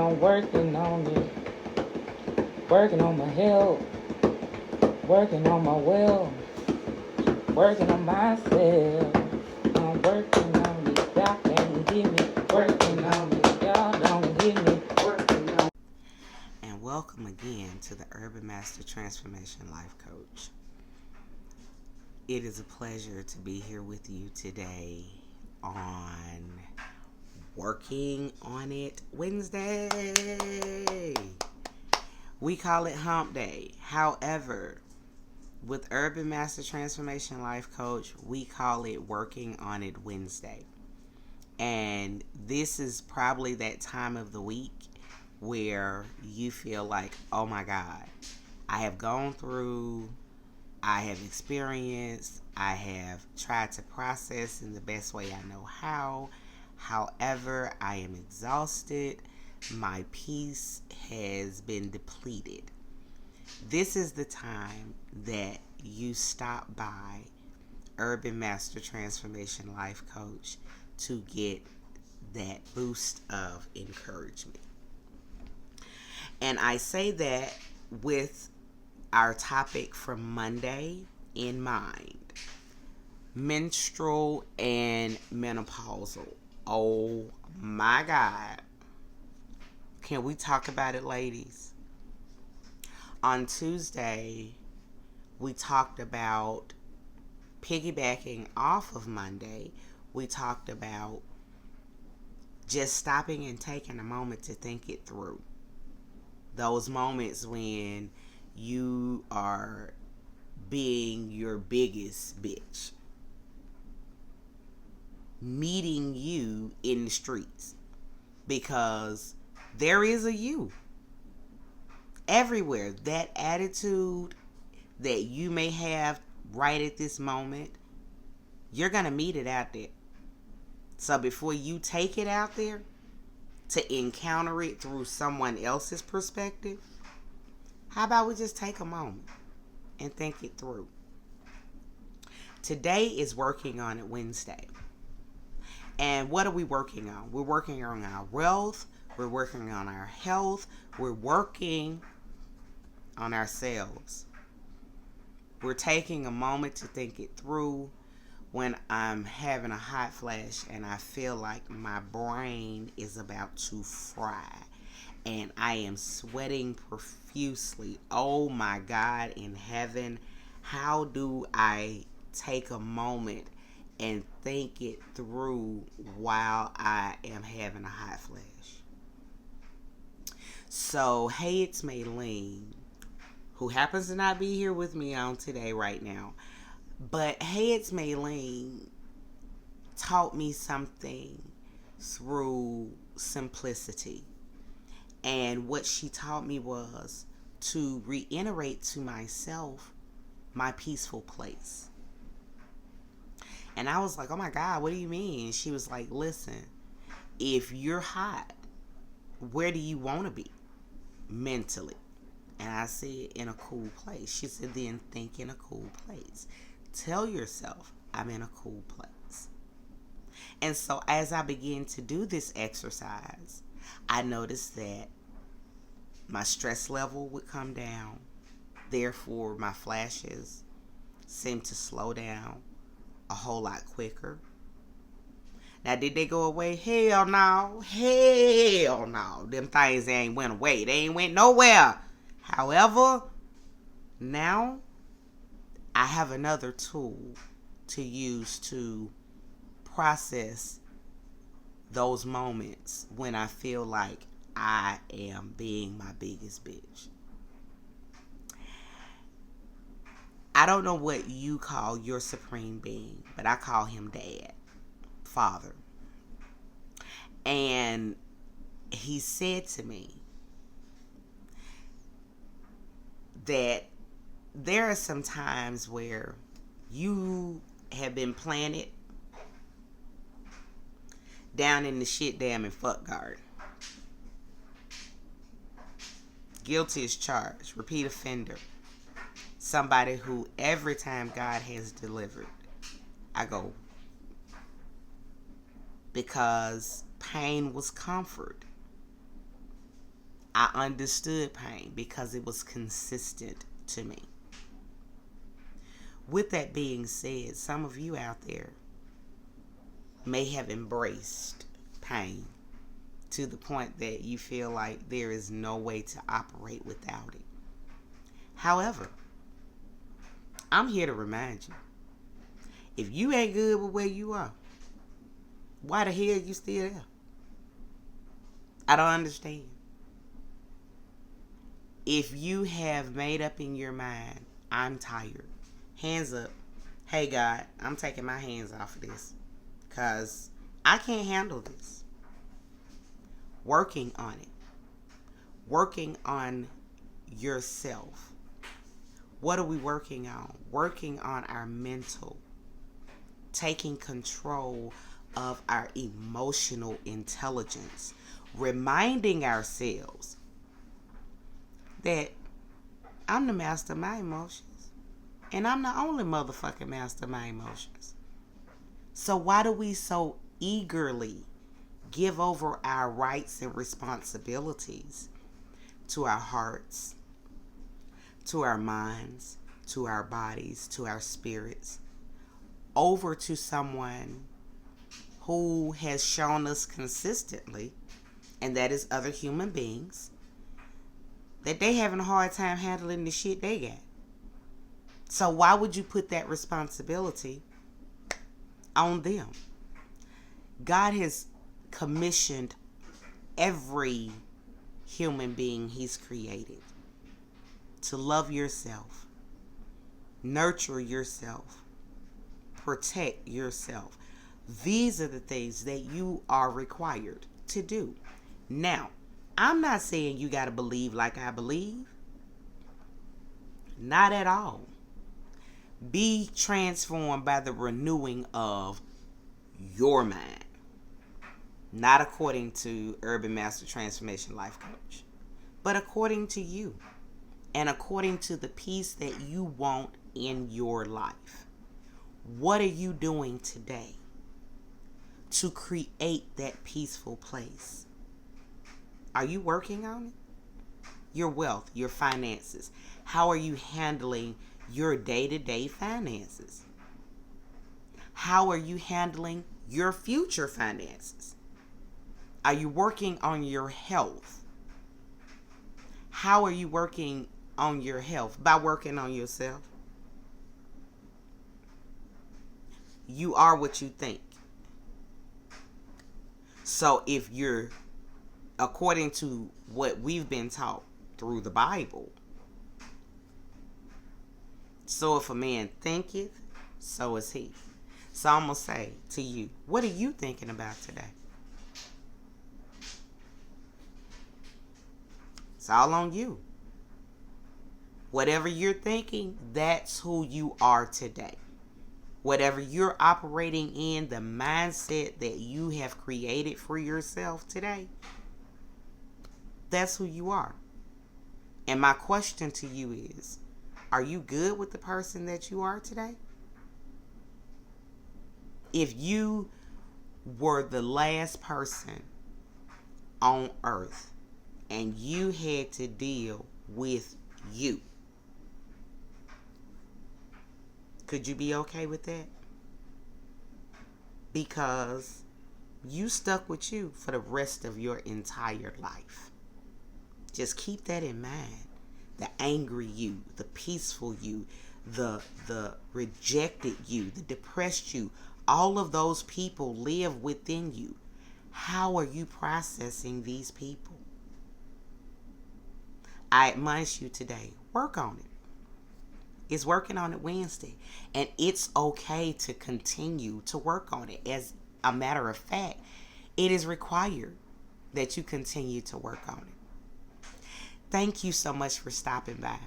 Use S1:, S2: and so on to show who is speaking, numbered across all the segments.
S1: I'm working on it, working on my health, working on my will, working on myself. I'm working on it, y'all can't get me. Working on it, y'all don't get me. Working on it.
S2: And welcome again to the Urban Master Transformation Life Coach. It is a pleasure to be here with you today on Working on It Wednesday. We call it Hump Day. However, with Urban Master Transformation Life Coach, we call it Working on It Wednesday. And this is probably that time of the week where you feel like, oh my God, I have gone through, I have experienced, I have tried to process in the best way I know how. However, I am exhausted. My peace has been depleted. This is the time that you stop by Urban Master Transformation Life Coach to get that boost of encouragement. And I say that with our topic from Monday in mind: menstrual and menopausal. Oh my God. Can we talk about it, ladies? On Tuesday, we talked about piggybacking off of Monday. We talked about just stopping and taking a moment to think it through. Those moments when you are being your biggest bitch, meeting you in the streets, because there is a you everywhere. That attitude that you may have right at this moment, you're going to meet it out there. So before you take it out there to encounter it through someone else's perspective, how about we just take a moment and think it through? Today is Working on It Wednesday. And what are we working on? We're working on our wealth. We're working on our health. We're working on ourselves. We're taking a moment to think it through. When I'm having a hot flash and I feel like my brain is about to fry and I am sweating profusely, oh my God in heaven, how do I take a moment and think it through while I am having a hot flash? So, hey, it's Maylene, who happens to not be here with me on today right now. But Hey, it's Maylene taught me something through simplicity. And what she taught me was to reiterate to myself my peaceful place. And I was like, oh my God, what do you mean? She was like, listen, if you're hot, where do you want to be mentally? And I said, in a cool place. She said, then think in a cool place. Tell yourself, I'm in a cool place. And so as I began to do this exercise, I noticed that my stress level would come down. Therefore, my flashes seemed to slow down a whole lot quicker. Now, did they go away? Hell no. Hell no. Them things ain't went away. They ain't went nowhere. However, now I have another tool to use to process those moments when I feel like I am being my biggest bitch. I don't know what you call your supreme being, but I call him Dad, Father. And he said to me that there are some times where you have been planted down in the shit, damn, and fuck garden. Guilty as charged. Repeat offender. Somebody who every time God has delivered, I go, because pain was comfort. I understood pain because it was consistent to me. With that being said, some of you out there may have embraced pain to the point that you feel like there is no way to operate without it. However, I'm here to remind you, if you ain't good with where you are, why the hell you still there? I don't understand. If you have made up in your mind, I'm tired, hands up. Hey God, I'm taking my hands off of this because I can't handle this. Working on it. Working on yourself. What are we working on? Working on our mental. Taking control of our emotional intelligence. Reminding ourselves that I'm the master of my emotions. And I'm the only motherfucking master of my emotions. So why do we so eagerly give over our rights and responsibilities to our hearts, to our minds, to our bodies, to our spirits, over to someone who has shown us consistently, and that is other human beings, that they having a hard time handling the shit they got? So why would you put that responsibility on them? God has commissioned every human being he's created to love yourself, nurture yourself, protect yourself. These are the things that you are required to do. Now, I'm not saying you got to believe like I believe. Not at all. Be transformed by the renewing of your mind. Not according to Urban Master Transformation Life Coach, but according to you and according to the peace that you want in your life. What are you doing today to create that peaceful place? Are you working on it? Your wealth, your finances. How are you handling your day-to-day finances? How are you handling your future finances? Are you working on your health? How are you working on your health? By working on yourself. You are what you think. So if you're, according to what we've been taught through the Bible, so if a man thinketh, so is he. So I'm going to say to you, what are you thinking about today? It's all on you. Whatever you're thinking, that's who you are today. Whatever you're operating in, the mindset that you have created for yourself today, that's who you are. And my question to you is, are you good with the person that you are today? If you were the last person on earth and you had to deal with you, could you be okay with that? Because you stuck with you for the rest of your entire life. Just keep that in mind. The angry you, the peaceful you, the rejected you, the depressed you, all of those people live within you. How are you processing these people? I admonish you today, work on it. It's Working on It Wednesday. And it's okay to continue to work on it. As a matter of fact, it is required that you continue to work on it. Thank you so much for stopping by.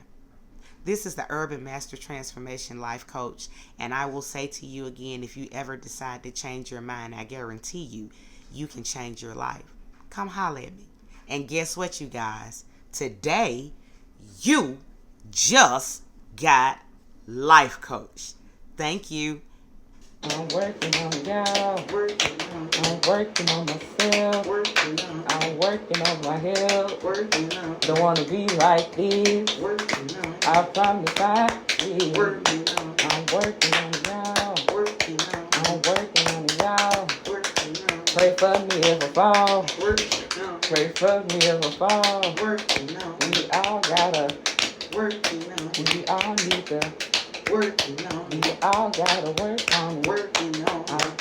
S2: This is the Urban Master Transformation Life Coach. And I will say to you again, if you ever decide to change your mind, I guarantee you, you can change your life. Come holler at me. And guess what, you guys? Today, you just got life coached. Thank you.
S1: I'm working on y'all.
S2: Working on.
S1: I'm working on myself.
S2: Working on.
S1: I'm working on my health.
S2: Working on.
S1: Don't wanna be like this.
S2: Working on.
S1: I promise I will.
S2: Working on.
S1: I'm working on y'all.
S2: Working on.
S1: I'm working on y'all.
S2: Working on.
S1: Pray for me if I fall.
S2: Working on.
S1: Pray for me if I fall.
S2: Working on.
S1: We all gotta.
S2: Working on.
S1: We all need to.
S2: Working on.
S1: We all gotta work on it.
S2: Working on.